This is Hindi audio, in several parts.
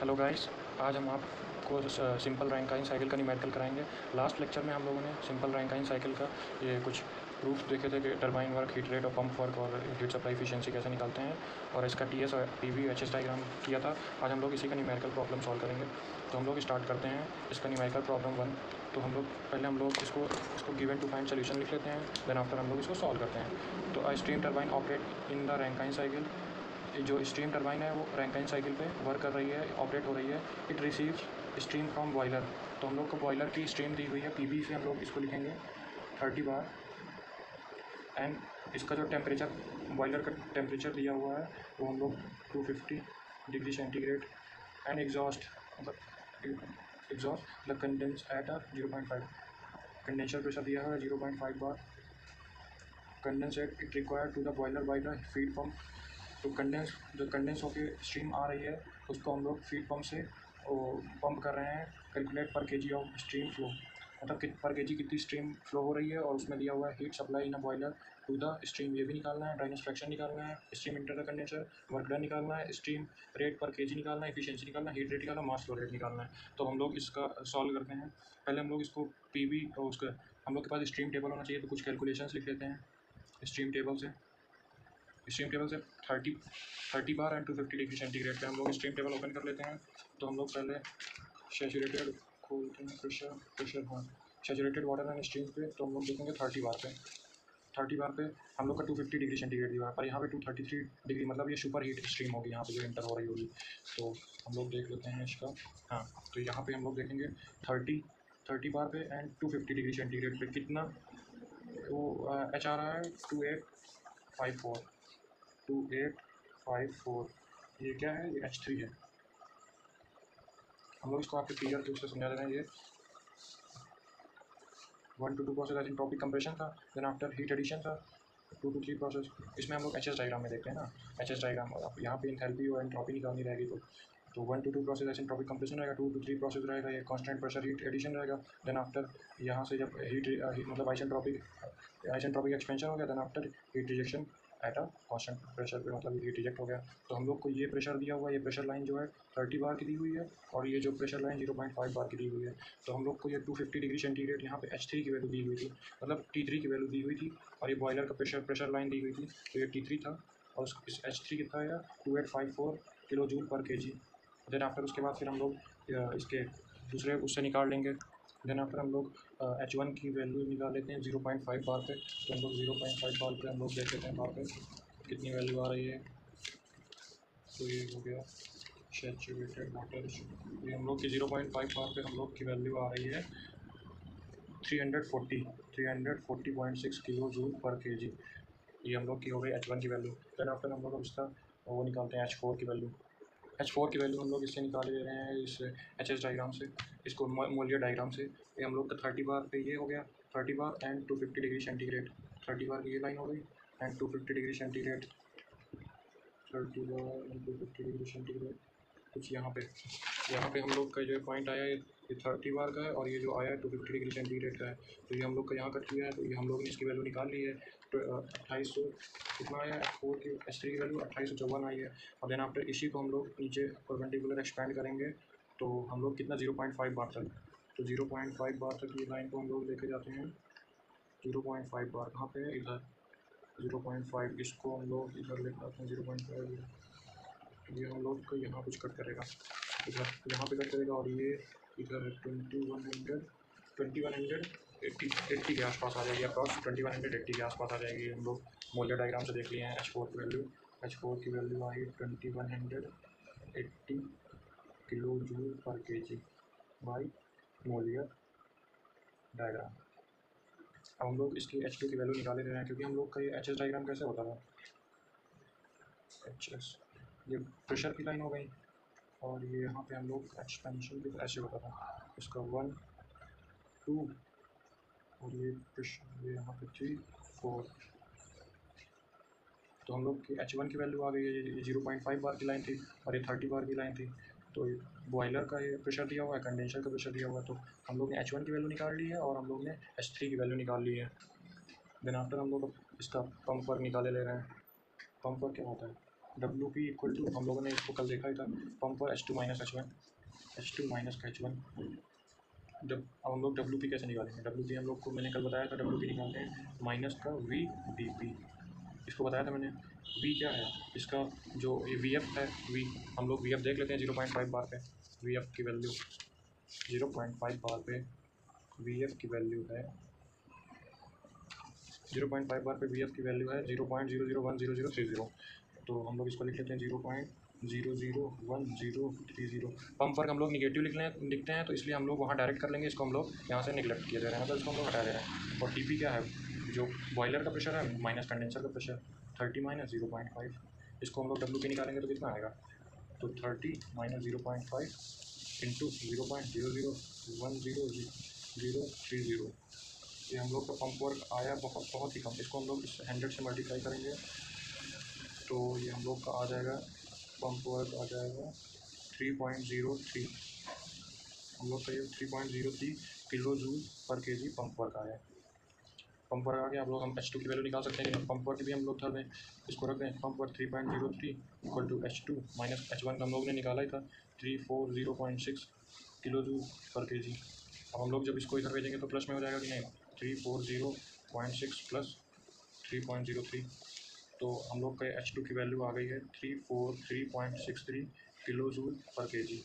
हेलो गाइस, आज हम आपको सिंपल रैंकाइन साइकिल का न्यूमेरिकल कराएंगे। लास्ट लेक्चर में हम लोगों ने सिंपल रैंकाइन साइकिल का ये कुछ प्रूफ देखे थे कि टरबाइन वर्क, हीट रेट और पंप वर्क और हीट सप्लाई एफिशिएंसी कैसे निकालते हैं, और इसका टीएस और पीवी एचएस डायग्राम किया था। आज हम लोग इसी का न्यूमेरिकल प्रॉब्लम सॉल्व करेंगे। तो हम लोग स्टार्ट करते हैं इसका न्यूमेरिकल प्रॉब्लम 1। तो हम लोग पहले इसको गिवन टू फाइंड सोल्यूशन लिख लेते हैं, देन आफ्टर हम लोग इसको सॉल्व करते हैं। तो steam turbine operate in the Rankine cycle. जो स्टीम टरबाइन है वो रैंकाइन साइकिल पे वर्क कर रही है, ऑपरेट हो रही है। It receives steam from boiler. तो हम लोग को बॉयलर की स्टीम दी हुई है, पीबी से हम लोग इसको लिखेंगे 30 बार। एंड इसका जो टेम्परेचर, बॉयलर का टेम्परेचर दिया हुआ है वो हम लोग 250 degree centigrade. And exhaust the condense at 0.5। Condenser pressure दिया हुआ है 0.5 bar. Condensate it required to the boiler by the feed pump. तो जो कंडेंस होकर स्ट्रीम आ रही है उसको हम लोग फीड पंप से पंप कर रहे हैं। कैलकुलेट पर केजी ऑफ स्ट्रीम फ्लो, मतलब पर केजी कितनी स्ट्रीम फ्लो हो रही है, और उसमें दिया हुआ है heat supply in a boiler to the stream, ये भी निकालना है। ड्राइनेज फ्रैक्शन निकालना है, stream enter the condenser, work done निकालना है, स्ट्रीम रेट पर केजी निकालना है, एफिशिएंसी निकालना है, हीट रेट निकालना है, मास फ्लो रेट निकालना है। तो हम लोग इसका सॉल्व करते हैं। पहले हम लोग इसको पीवी और उसका हम लोग के पास स्ट्रीम टेबल होना चाहिए, तो कुछ कैलकुलेशंस लिख लेते हैं स्ट्रीम टेबल से। 30 बार एंड 250 डिग्री सेंटीग्रेड पे हम लोग स्ट्रीम टेबल ओपन कर लेते हैं। तो हम लोग पहले सैचुरेटेड खोलते हैं, सैचुरेटेड वाटर एंड स्ट्रीम पे। तो हम लोग देखेंगे 30 बार पे। 30 बार पे हम लोग का 250 डिग्री सेंटीग्रेड दिया है, पर यहाँ पे 233 डिग्री, मतलब ये सुपर हीट स्ट्रीम होगी यहाँ पे जो इंटर हो रही होगी। तो हम लोग देख लेते हैं इसका। हाँ, तो यहाँ पे हम लोग देखेंगे 30 बार पे एंड 250 डिग्री सेंटीग्रेड पे कितना वो एच आ रहा है 2854। ये क्या है? ये H3 है। हम लोग इसको आपके फिगर के उससे समझा दे रहे हैं। ये 1 to 2 प्रोसेस आइसेंट्रोपिक कंप्रेशन था, देन आफ्टर हीट एडिशन था 2 to 3 प्रोसेस। इसमें हम लोग एच एस डायग्राम में देखते हैं ना, एच एस डायग्राम अब यहाँ पे इंथैल्पी और एंट्रोपी निकालनी रहेगी। तो 1 to 2 प्रोसेस आइसेंट्रोपिक कंप्रेशन रहेगा, 2 to 3 प्रोसेस रहेगा ये कांस्टेंट प्रेशर हीट एडिशन रहेगा। देन आफ्टर यहाँ से जब मतलब आइसेंट्रोपिक एक्सपेंशन हो गया, then after heat rejection at a constant pressure पे, मतलब हीट रिजेक्ट हो गया। तो हम लोग को ये प्रेशर दिया हुआ है, ये प्रेशर लाइन जो है 30 बार की दी हुई है, और ये जो प्रेशर लाइन 0.5 बार की दी हुई है। तो हम लोग को ये 250 डिग्री सेंटीग्रेड यहाँ पे H3 की वैल्यू दी हुई थी, मतलब T3 की वैल्यू दी हुई थी, और ये बॉयलर का प्रेशर लाइन दी हुई थी। तो ये T3 था, और इस H3 कितना है 2854 kilo joule per kg. Then after उसके बाद फिर हम लोग इसके दूसरे उससे निकाल लेंगे। देन आफ्टर हम लोग H1 की वैल्यू निकाल लेते हैं 0.5 बार पे। तो हम लोग 0.5 बार पे हम लोग देख लेते हैं बार पे कितनी वैल्यू आ रही है। तो ये हो गया सैचुरेटेड वाटर। ये हम लोग की 0.5 बार पे हम लोग की वैल्यू आ रही है 340.6 किलो जूल पर केजी। ये हम लोग की हो गई H1 की वैल्यू। देन आफ्टर हम लोग इसका वो निकालते हैं H4 की वैल्यू। H4 की वैल्यू हम लोग इससे निकाल ले रहे हैं, इस HS डायग्राम से, इसको मोलियर डायग्राम से। ये हम लोग का 30 बार पे ये हो गया 30 बार एंड 250 डिग्री सेंटीग्रेड। 30 बार की ये लाइन हो गई and 250 degree centigrade. 30 bar and 250 degree centigrade. कुछ यहाँ पे हम लोग का जो पॉइंट आया ये 30 बार का है, और ये जो आया है 250 डिग्री सेंटीग्रेड का है। तो ये हम लोग का यहाँ कट किया है, तो ये हम लोग ने इसकी वैल्यू निकाल ली है। तो 2800 कितना आया है H4 की H3 की वैल्यू 2854 आई है। और देन आफ्टर इसी को हम लोग नीचे परपेंडिकुलर एक्सपेंड करेंगे, तो हम लोग कितना 0.5 बार तक। तो 0.5 बार तक ये लाइन को हम लोग लेके जाते हैं। 0.5 बार कहाँ पे है? इधर 0.5, इसको हम लोग इधर लेकर आते हैं 0.5। ये हम लोग को यहाँ कुछ कट करेगा, इधर यहाँ पे कट करेगा, और ये इधर 2180 के आसपास आ जाएगी, अप्रॉक्स 2180 के आसपास आ जाएगी। हम लोग मोलियर डायग्राम से देख लिए हैं H4 की वैल्यू। H4 की value I 2180 kilo joule per KG by Molière diagram. अब हम लोग इसकी H2 की वैल्यू निकाले रहे हैं, क्योंकि हम लोग का ये HS डायग्राम कैसे होता था, HS ये प्रेशर की लाइन हो गई, और ये यहाँ पे हम लोग एक्सपेंशन भी ऐसे होता था, इसका 1 2, और ये प्रेशर ये यहाँ पे 3 4। तो हम लोग की H1 की वैल्यू आ गई है, ये 0.5 बार की लाइन थी, और ये 30 बार की लाइन थी। तो बॉयलर का ये प्रेशर दिया हुआ है, कंडेंसर का प्रेशर दिया हुआ है। तो हम लोग ने H1 की वैल्यू निकाल ली है, और हम लोग ने H3 की वैल्यू निकाल ली है। देन आफ्टर हम लोग इसका पंप वर्क निकाले ले रहे हैं। पंप वर्क क्या होता है? डब्ल्यू पी इक्वल टू, हम लोगों ने इसको कल देखा ही था, पंप पर H2 minus H1, H2 minus H1। जब अब हम लोग डब्ल्यू पी कैसे निकालेंगे, डब्ल्यू पी हम लोग को मैंने कल बताया था, डब्ल्यू पी निकालते हैं माइनस का वी डी पी, इसको बताया था मैंने। वी क्या है इसका, जो ये वी एफ है, वी हम लोग वी एफ देख लेते हैं 0.5 बार पे, वी एफ की वैल्यू 0.5 बार पे वी एफ की वैल्यू है 0.5 बार पे वी एफ की वैल्यू है 0.00100030। तो हम लोग इसको लिख लेते हैं 0.001030। पंप वर्क हम लोग निगेटिव लिखते हैं, तो इसलिए हम लोग वहाँ डायरेक्ट कर लेंगे, इसको हम लोग यहाँ से निगलेक्ट किया जा रहा है, मतलब इसको हम लोग हटा दे रहे हैं। और टी पी क्या है, जो बॉयलर का प्रेशर है माइनस कंडेंसर का प्रेशर, 30 माइनस 0.5, इसको हम लोग डब्ल्यू पी निकालेंगे तो कितना आएगा, तो 30 माइनस 0.5 इंटू 0.001030। ये हम लोग का पंप वर्क आया बहुत ही कम, इसको हम लोग इस 100 से मल्टीप्लाई करेंगे तो ये हम लोग का आ जाएगा, पंप वर्क आ जाएगा 3.03, हम लोग का ये 3.03 kilo joule per KG pump work आया। पंप वर्क आ गया, हम लोग हम H2 की वैल्यू निकाल सकते हैं, पंप वर्क भी हम लोग धर दें, इसको रख दें, pump work 3.03 equal to H2 minus H1 हम लोग ने निकाला ही था 340.6 किलो जूल पर केजी। अब हम लोग जब इसको इधर भेजेंगे तो प्लस में हो जाएगा कि नहीं, 340.6 प्लस 3.03, तो हम लोग का H2 की वैल्यू आ गई है 343.63 किलो जूल पर केजी।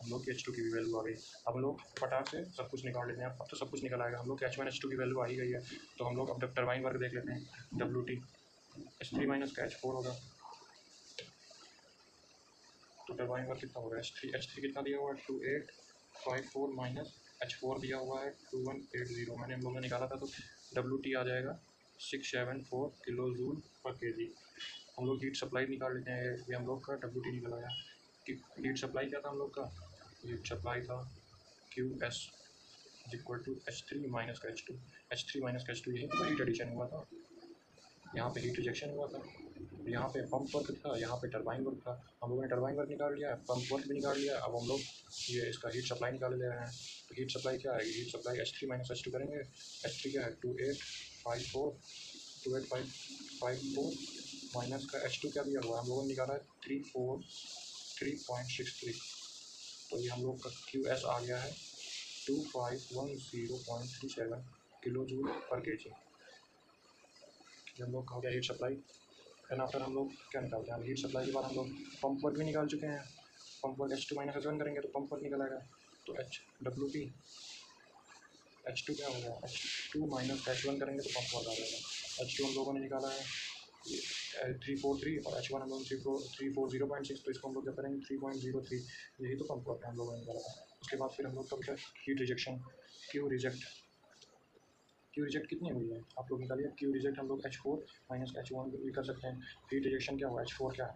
हम लोग की H2 की भी वैल्यू आ गई। अब हम लोग फटाक से सब कुछ निकाल लेते हैं, अब तो सब कुछ निकल आएगा। हम लोग के H1 H2 की वैल्यू आ ही गई है, तो हम लोग अब टरबाइन वर्क देख लेते हैं, WT H3 माइनस का H4 होगा, तो टरबाइन वर्क कितना होगा, H3 कितना दिया हुआ है 2854 माइनस H4 दिया हुआ है 2180, मैंने हम लोगों ने निकाला था, तो WT आ जाएगा 674 किलो जूल पर केजी। हम लोग हीट सप्लाई निकाल लेते हैं, ये हम लोग का WT निकल आया कि हीट सप्लाई क्या था हम लोग का, हीट सप्लाई था QS equal to H3 minus का H2, H3 माइनस का H2, यही तो हीट एडिशन हुआ था, यहाँ पे हीट रिजेक्शन हुआ था, यहाँ पे पंप वर्क था, यहाँ पे टरबाइन वर्क था, हम लोगों ने टरबाइन वर्क निकाल लिया है, पंप वर्क भी निकाल लिया। अब हम लोग ये इसका हीट सप्लाई निकाल ले रहे हैं, तो हीट सप्लाई क्या आएगी, heat supply H3 minus H2 करेंगे, H3 क्या है 2854 माइनस का H2 क्या दिया हुआ है, हम लोगों ने निकाला है 343.63, तो ये हम लोग का QS आ गया है 2510.37 किलो जूल पर केजी। हम लोग का हो गया हीट सप्लाई, एंड आफ्टर हम लोग क्या निकालते हैं, हीट सप्लाई के बाद हम लोग पंप वर्क भी निकाल चुके हैं, pump work H2 minus H1 करेंगे तो पंप वर्क निकल आएगा, तो WP H2 क्या होगा, H2 माइनस H1 करेंगे तो पंप वर्क आ जाएगा। H2 हम लोगों ने निकाला है 343 और H1 हम लोग 340.6, तो इसको हम लोग क्या करेंगे 3.03, यही तो पंप वर्क है हम लोगों ने निकाला था। उसके बाद फिर हम लोग का क्या हीट रिजेक्शन, क्यू रिजेक्ट कितनी हुई है आप लोग निकालिए, क्यू रिजेक्ट हम लोग H4 माइनस H1 भी कर सकते हैं। हीट रिजेक्शन क्या हुआ, H4 क्या है,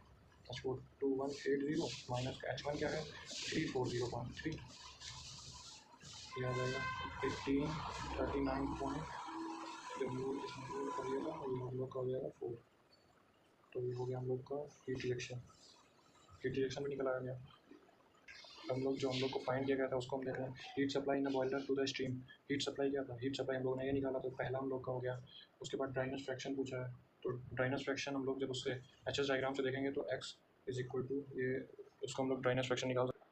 H4 2180 माइनस H1 क्या है 340.3, ये आ जाएगा 1839 करिएगा, और ये हम लोग का हो जाएगा 4, तो ये हो गया हम लोग का हीट रिजेक्शन भी निकल आ गया। हम लोग जो हम लोग को फाइंड किया गया था उसको हम देख रहे हैं, heat supply in the boiler to the steam, heat supply क्या था, हीट सप्लाई हम लोग ने ये निकाला, तो पहला हम लोग का हो गया। उसके बाद ड्राइनेस फ्रैक्शन पूछा है, तो ड्राइनेस फ्रैक्शन हम लोग जब उससे HS डायग्राम से देखेंगे तो x इज इक्वल टू ये, उसको हम लोग ड्राइनेस फ्रैक्शन निकाल सकते हैं।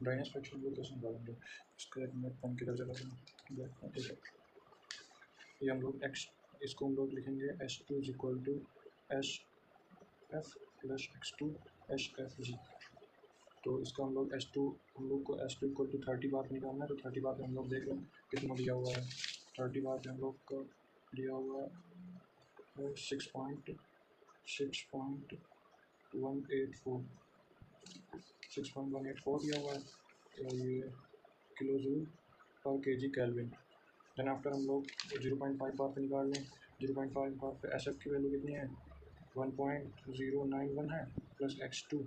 ड्राइनेस फ्रैक्शन हम लोग कैसे निकालेंगे, इसका एक मिनट पेन की तरफ चला, ठीक है, ये हम लोग x, इसको हम लोग लिखेंगे S2 is equal to HF plus X2 HFG, तो इसका हम लोग हम लोग को S2 इक्वल टू 30 बार निकालना है, तो 30 बार पे हम लोग देख लें कितना दिया हुआ है, 30 बार पे हम लोग का दिया हुआ है 6.184 दिया हुआ है, तो ये kilo joule per kg kelvin. Then after हम लोग 0.5 बार पे निकाल लें, 0.5 बार पे SF की वैल्यू कितनी है 1.091 है, प्लस X2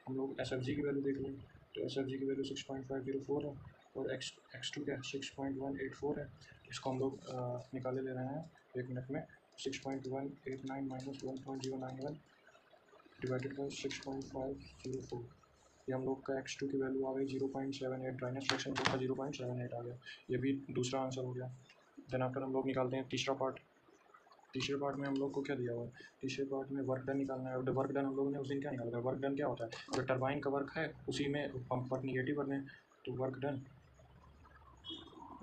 हम लोग SFG की वैल्यू देख लें, तो SFG की वैल्यू 6.504 है, और X2 क्या 6.184 है, इसको हम लोग निकाले ले रहे हैं 1 मिनट में, 6.189 माइनस 1.091 डिवाइडेड बाई 6.504, ये हम लोग का X2 की वैल्यू आ गई 0.78, ड्राइनेस फ्रैक्शन का 0.78 आ गया, ये भी दूसरा आंसर हो गया। देन आफ्टर हम लोग निकालते हैं तीसरा पार्ट, तीसरे पार्ट में हम लोग को क्या दिया हुआ है, तीसरे पार्ट में वर्क डन निकालना है। वर्क डन हम लोगों ने उस दिन क्या निकाला था, वर्क डन क्या होता है, जो टरबाइन का वर्क है उसी में पंप वर्क निगेटिव करने। तो वर्क डन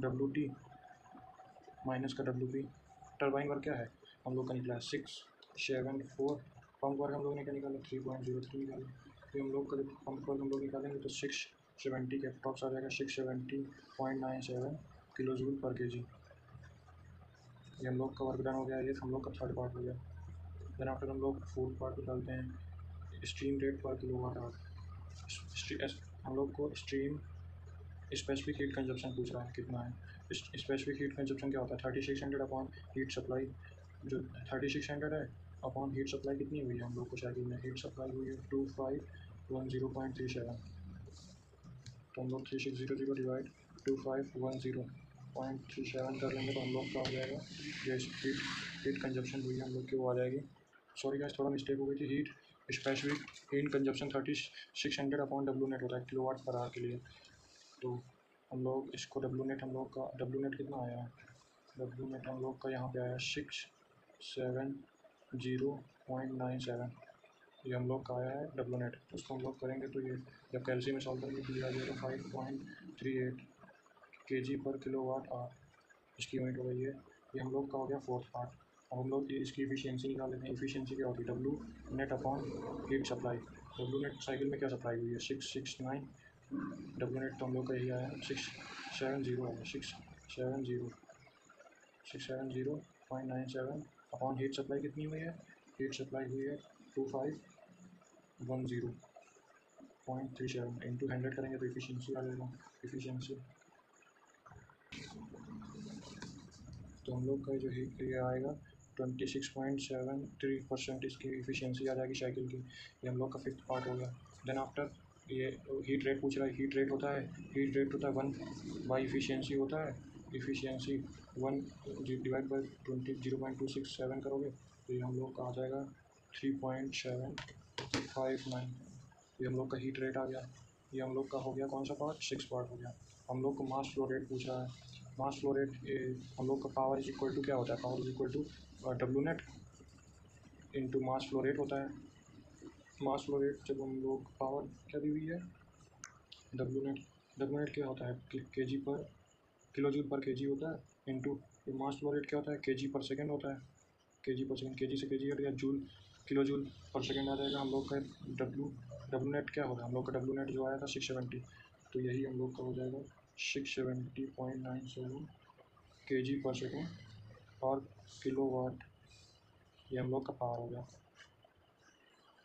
WT माइनस का WP। टरबाइन वर्क क्या है हम लोग का निकला है 674। पंप वर्क हम लोग ने क्या निकाला 3.03 निकाला। तो हम लोग का पंप वर्क हम लोग निकालेंगे तो 670 के अप्रॉक्स आ जाएगा 670.97 किलो जूल पर केजी। ये हम लोग का वर्क डन हो गया। ये हम लोग का थर्ड पार्ट हो गया। देन आफ्टर हम लोग फोर्थ पार्ट को डालते हैं, स्ट्रीम रेट पर किलो वाट आवर। हम लोग को स्ट्रीम स्पेसिफिक हीट कंजप्शन पूछ रहा है कितना है। स्पेसिफिक हीट कंजप्शन क्या होता है 3600 अपॉन हीट सप्लाई। जो 3600 है अपॉन हीट सप्लाई कितनी हुई है हम लोग को साइकिल में, हीट सप्लाई हुई है 2510.37। तो हम लोग 3600 डिवाइड 2510.37 कर लेंगे तो हम लोग का हो जाएगा जो हीट कंजप्शन हुई है हम लोग की वो आ जाएगी। सॉरी गाइस थोड़ा मिस्टेक हो गई थी। Heat specific heat consumption 3600 upon W net होता है किलो वाट पर आवर के लिए। तो हम लोग इसको डब्ल्यू नेट हम लोग का डब्ल्यू नेट कितना आया है, डब्ल्यू नेट हम लोग का यहाँ पे आया 670.97। ये हम लोग का आया है डब्ल्यू नेट। तो उसको हम लोग करेंगे तो ये जब कैल्शियम में सॉल्व करेंगे तो ये आ जाएगा 5.38 kg पर किलो वाट आवर। इसकी यूनिट हो गई है। ये हम लोग का हो गया फोर्थ पार्ट। अब हम लोग इसकी इफिशियंसी निकाल लेते हैं। इफिशियंसी क्या होती है W net upon heat supply. W net cycle में क्या सप्लाई हुई है 669। डब्ल्यू नेट तो हम लोग का यही आया है 670 है 670.97 अपॉन हीट सप्लाई कितनी हुई है, हीट सप्लाई हुई है 2510.37 इंटू 100 करेंगे तो इफिशियंसी आ जाएगा। इफिशियंसी तो हम लोग का जो ये आएगा 26.73% इसकी इफिशियंसी आ जाएगी साइकिल की। ये हम लोग का फिफ्थ पार्ट हो गया। देन आफ्टर ये हीट रेट पूछ रहा है। हीट रेट होता है 1 बाई इफिशियंसी होता है। इफिशियंसी 1 डिवाइड बाई 0.267 करोगे तो ये हम लोग का आ जाएगा 3.759। ये हम लोग का हीट रेट आ गया। ये हम लोग का हो गया कौन सा पार्ट, 6 पार्ट हो गया। हम लोग को मास फ्लो रेट पूछ रहा है। मास फ्लो रेट हम लोग का पावर इज इक्वल टू क्या होता है, power is equal to W net into mass flow rate होता है। मास फ्लो रेट जब हम लोग पावर क्या दी हुई है डब्ल्यू नेट क्या होता है के जी पर किलो जूल पर के जी होता है इंटू मास फ्लो रेट क्या होता है के जी पर सेकेंड होता है। के जी पर सेकेंड, के जी से के जी हट गया, joule kilo joule per second आ जाएगा। हम लोग का डब्ल्यू नेट क्या होगा, हम लोग का डब्ल्यू नेट जो आया था 670। तो यही हम लोग का हो जाएगा 670.97 के जी पर सेकेंड और किलो वाट। ये हम लोग का पावर हो गया।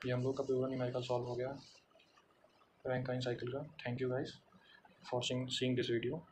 ये हम लोग का पूरा न्यूमेरिकल सॉल्व हो गया रैंकाइन साइकिल का। Thank you guys for seeing this video.